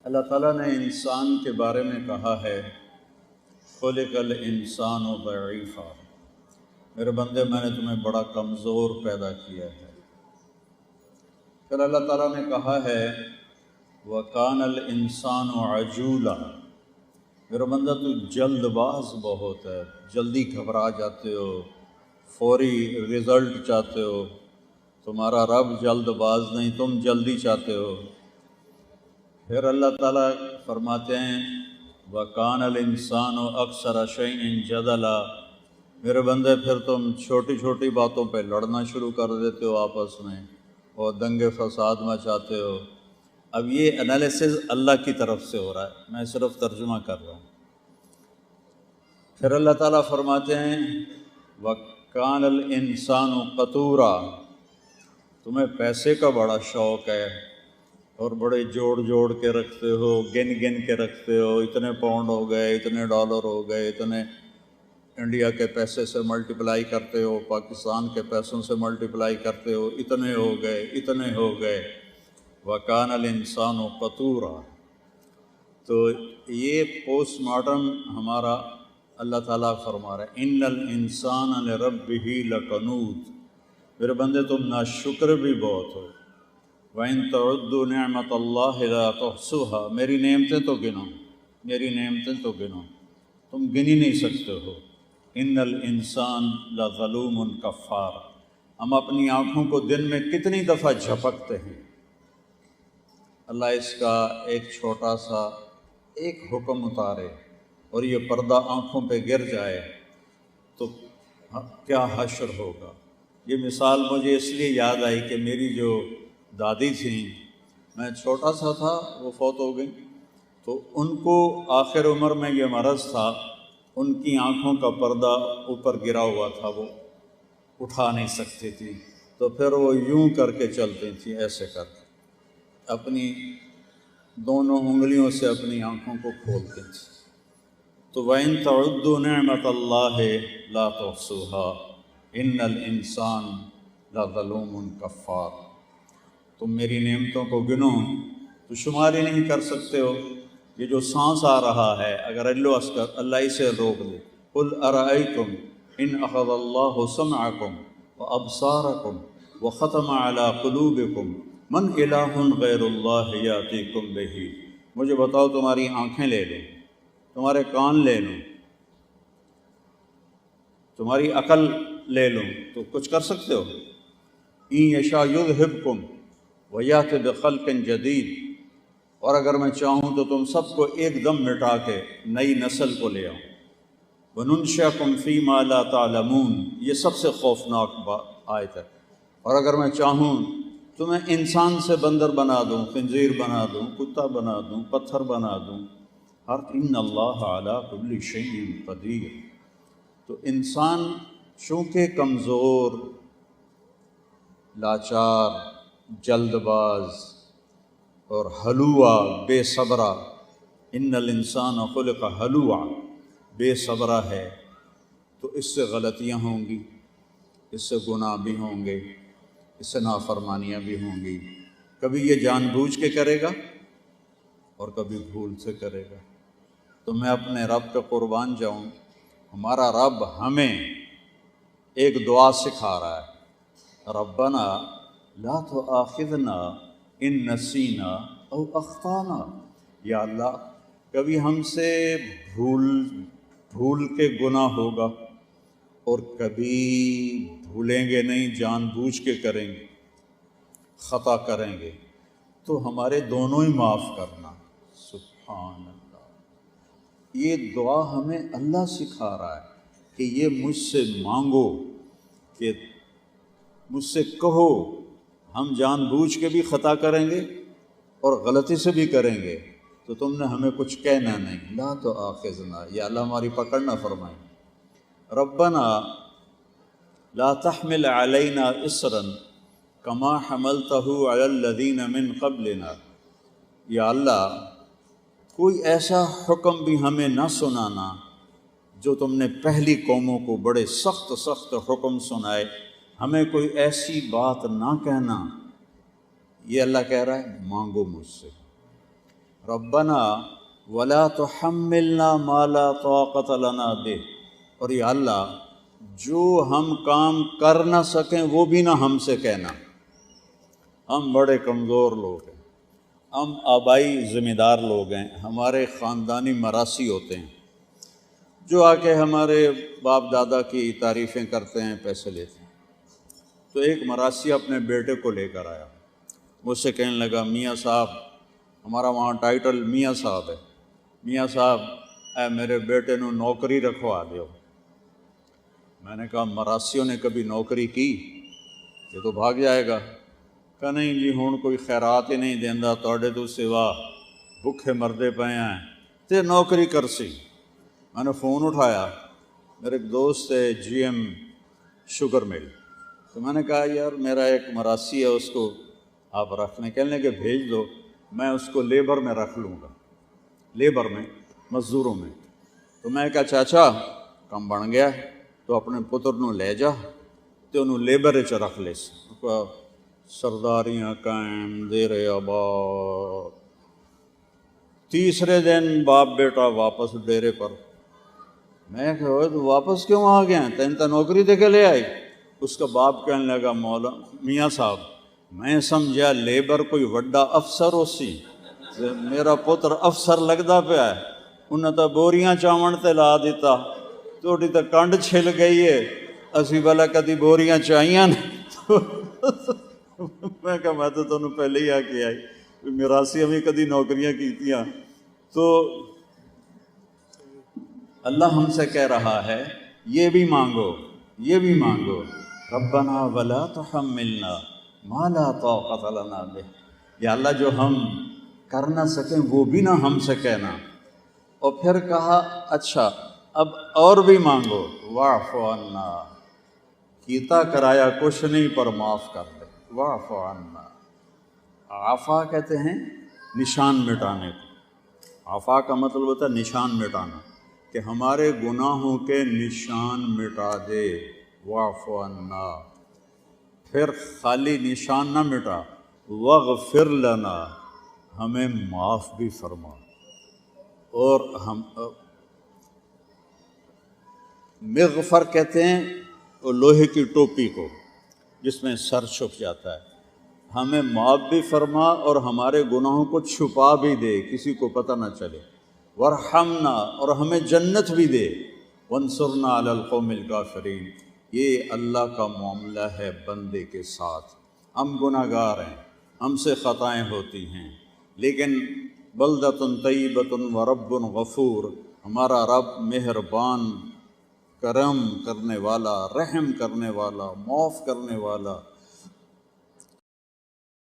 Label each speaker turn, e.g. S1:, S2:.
S1: اللہ تعالیٰ نے انسان کے بارے میں کہا ہے خلق الانسان ضعیفا، میرے بندے میں نے تمہیں بڑا کمزور پیدا کیا ہے۔ پھر اللہ تعالیٰ نے کہا ہے وَكَانَ الْإِنسَانُ عَجُولًا، میرا بندہ تو جلد باز بہت ہے، جلدی گھبرا جاتے ہو، فوری رزلٹ چاہتے ہو۔ تمہارا رب جلد باز نہیں، تم جلدی چاہتے ہو۔ پھر اللہ تعالیٰ فرماتے ہیں وَكَانَ الْإِنسَانُ أَكْثَرَ شَيْءٍ جَدَلًا، میرے بندے پھر تم چھوٹی چھوٹی باتوں پہ لڑنا شروع کر دیتے ہو آپس میں، اور دنگے فساد مچاتے ہو۔ اب یہ انالیسز اللہ کی طرف سے ہو رہا ہے، میں صرف ترجمہ کر رہا ہوں۔ پھر اللہ تعالیٰ فرماتے ہیں وَكَانَ الْإِنسَانُ قَتُورًا، تمہیں پیسے کا بڑا شوق ہے اور بڑے جوڑ جوڑ کے رکھتے ہو، گن گن کے رکھتے ہو، اتنے پاؤنڈ ہو گئے، اتنے ڈالر ہو گئے، اتنے انڈیا کے پیسے سے ملٹیپلائی کرتے ہو، پاکستان کے پیسوں سے ملٹیپلائی کرتے ہو، اتنے ہو گئے، اتنے ہو گئے۔ وَكَانَ الْإِنسَانُ قَتُورًا، تو یہ پوسٹ مارٹم ہمارا اللہ تعالیٰ فرما رہا ہے اِنَّ الْإِنسَانَ لِرَبِّهِ لَقَنُوطٌ، میرے بندے تم ناشکر بھی بہت ہو۔ وَإِن تَعُدُّوا نِعْمَةَ اللَّهِ لَا تُحْصُوهَا، میری نعمتیں تو گنو، میری نعمتیں تو گنو، تم گن ہی نہیں سکتے ہو۔ إِنَّ الْإِنسَانَ لَظَلُومٌ كَفَّارٌ، ہم اپنی آنکھوں کو دن میں کتنی دفعہ جھپکتے ہیں۔ اللہ اس کا ایک چھوٹا سا ایک حکم اتارے اور یہ پردہ آنکھوں پہ گر جائے تو کیا حشر ہوگا۔ یہ مثال مجھے اس لیے یاد آئی کہ میری جو دادی تھیں، میں چھوٹا سا تھا، وہ فوت ہو گئی، تو ان کو آخر عمر میں یہ مرض تھا، ان کی آنکھوں کا پردہ اوپر گرا ہوا تھا، وہ اٹھا نہیں سکتی تھی، تو پھر وہ یوں کر کے چلتی تھیں، ایسے کر کے اپنی دونوں انگلیوں سے اپنی آنکھوں کو کھولتی تھیں۔ تو وَإِن تَعُدُّوا نِعْمَةَ اللَّهِ لَا تُحْصُوهَا إِنَّ الْإِنسَانَ لَظَلُومٌ كَفَّارٌ، تم میری نعمتوں کو گنو تو شمار ہی نہیں کر سکتے ہو۔ یہ جو سانس آ رہا ہے، اگر اللہ اسے روک دے، قُلْ أَرَأَيْتُمْ إِنْ أَخَذَ اللَّهُ سَمْعَكُمْ وَأَبْصَارَكُمْ وَخَتَمَ عَلَىٰ قُلُوبِكُمْ مَنْ إِلَٰهٌ غَيْرُ اللَّهِ يَأْتِيكُمْ بِهِ، مجھے بتاؤ تمہاری آنکھیں لے لوں، تمہارے کان لے لوں، تمہاری عقل لے لوں، تو کچھ کر سکتے ہو؟ إِن يَشَأْ يُذْهِبْكُمْ وَيَأْتِ بِخَلْقٍ جَدِيدٍ، اور اگر میں چاہوں تو تم سب کو ایک دم مٹا کے نئی نسل کو لے آؤں۔ وَنُنشِئَكُمْ فِي مَا لَا تَعْلَمُونَ، یہ سب سے خوفناک آیت ہے۔ اور اگر میں چاہوں تو میں انسان سے بندر بنا دوں، خنزیر بنا دوں، کتا بنا دوں، پتھر بنا دوں، ہر ان اللہ علی کل شیء قدیر۔ تو انسان چونکہ کمزور، لاچار، جلد باز اور ہلوع، بے صبرہ، ان الانسان خلق ہلوعا، بے صبرہ ہے، تو اس سے غلطیاں ہوں گی، اس سے گناہ بھی ہوں گے، اس سے نافرمانیاں بھی ہوں گی، کبھی یہ جان بوجھ کے کرے گا اور کبھی بھول سے کرے گا۔ تو میں اپنے رب پہ قربان جاؤں، ہمارا رب ہمیں ایک دعا سکھا رہا ہے، ربنا لا تؤاخذنا ان نسینا او اخطانا، یا اللہ کبھی ہم سے بھول کے گناہ ہوگا اور کبھی بھولیں گے نہیں، جان بوجھ کے کریں گے، خطا کریں گے، تو ہمارے دونوں ہی معاف کرنا۔ سبحان اللہ، یہ دعا ہمیں اللہ سکھا رہا ہے کہ یہ مجھ سے مانگو، کہ مجھ سے کہو، ہم جان بوجھ کے بھی خطا کریں گے اور غلطی سے بھی کریں گے، تو تم نے ہمیں کچھ کہنا نہیں، لا تؤاخذنا، یا اللہ ہماری پکڑ نہ فرمائیں۔ ربنا لا تحمل علینا اصرا کما حملتہ علی الذین من قبلنا، یا اللہ کوئی ایسا حکم بھی ہمیں نہ سنانا جو تم نے پہلی قوموں کو بڑے سخت سخت حکم سنائے، ہمیں کوئی ایسی بات نہ کہنا۔ یہ اللہ کہہ رہا ہے مانگو مجھ سے۔ ربنا ولا تحملنا ما لا طاقت لنا به، اور یا اللہ جو ہم کام کر نہ سکیں وہ بھی نہ ہم سے کہنا۔ ہم بڑے کمزور لوگ ہیں، ہم آبائی ذمہ دار لوگ ہیں، ہمارے خاندانی مراثی ہوتے ہیں جو آ کے ہمارے باپ دادا کی تعریفیں کرتے ہیں، پیسے لیتے ہیں۔ تو ایک مراثی اپنے بیٹے کو لے کر آیا، مجھ سے کہنے لگا میاں صاحب، ہمارا وہاں ٹائٹل میاں صاحب ہے، میاں صاحب اے میرے بیٹے نو نوکری رکھوا دیو۔ میں نے کہا مراسیوں نے کبھی نوکری کی؟ یہ تو بھاگ جائے گا۔ کہا نہیں جی ہوں کوئی خیرات ہی نہیں دیندا تواڈے تو سوا، بھکھے مردے پے ہیں تے نوکری کرسی۔ میں نے فون اٹھایا، میرے ایک دوست ہے جی ایم شوگر مل، تو میں نے کہا یار میرا ایک مراسی ہے اس کو آپ رکھ لیں۔ کہنے کہ بھیج دو، میں اس کو لیبر میں رکھ لوں گا، لیبر میں، مزدوروں میں۔ تو میں کہا چاچا کم بن گیا تو اپنے پتر نو لے جا تے انہوں لیبر چ رکھ لے سی۔ سرداریاں قائم دیر آباد۔ تیسرے دن باپ بیٹا واپس ڈیرے پر۔ میں کہا تو واپس کیوں آ گیا؟ تین تو نوکری دے کے لے آئی۔ اس کا باپ کہنے لگا مولا میاں صاحب میں سمجھا لیبر کوئی وڈا افسر ہو سی، میرا پتر افسر لگتا پیا ہے، انہیں تو بوریاں چاون تے لا دیتا، تھوڑی تو کنڈ چھل گئی ہے، اسی والا کدی بوریاں چاہیاں میں کہا میں تو تمہیں پہلے ہی آ کے آئی، میراثیاں بھی کدی نوکریاں کیتیاں۔ تو اللہ ہم سے کہہ رہا ہے یہ بھی مانگو، یہ بھی مانگو، ربنا ولا تحملنا ما لا طاقت لنا بہ، یا اللہ جو ہم کر نہ سکیں وہ بھی نہ ہم سے کہنا۔ اور پھر کہا اچھا اب اور بھی مانگو، واعف عنا، کیتا کرایا کچھ نہیں پر معاف کر دے، واعف عنا۔ عفا کہتے ہیں نشان مٹانے کو، عفا کا مطلب ہوتا ہے نشان مٹانا، کہ ہمارے گناہوں کے نشان مٹا دے، واعف عنا۔ پھر خالی نشان نہ مٹا، واغفر لنا، ہمیں معاف بھی فرما۔ اور ہم مغفر کہتے ہیں وہ لوہے کی ٹوپی کو جس میں سر چھپ جاتا ہے، ہمیں معاف بھی فرما اور ہمارے گناہوں کو چھپا بھی دے، کسی کو پتہ نہ چلے، ورحمنا، اور ہمیں جنت بھی دے، وانصرنا علی القوم الکافرین۔ یہ اللہ کا معاملہ ہے بندے کے ساتھ۔ ہم گناہ گار ہیں، ہم سے خطائیں ہوتی ہیں، لیکن بلدۃ طیبۃ ورب غفور، ہمارا رب مہربان، کرم کرنے والا، رحم کرنے والا، معاف کرنے والا،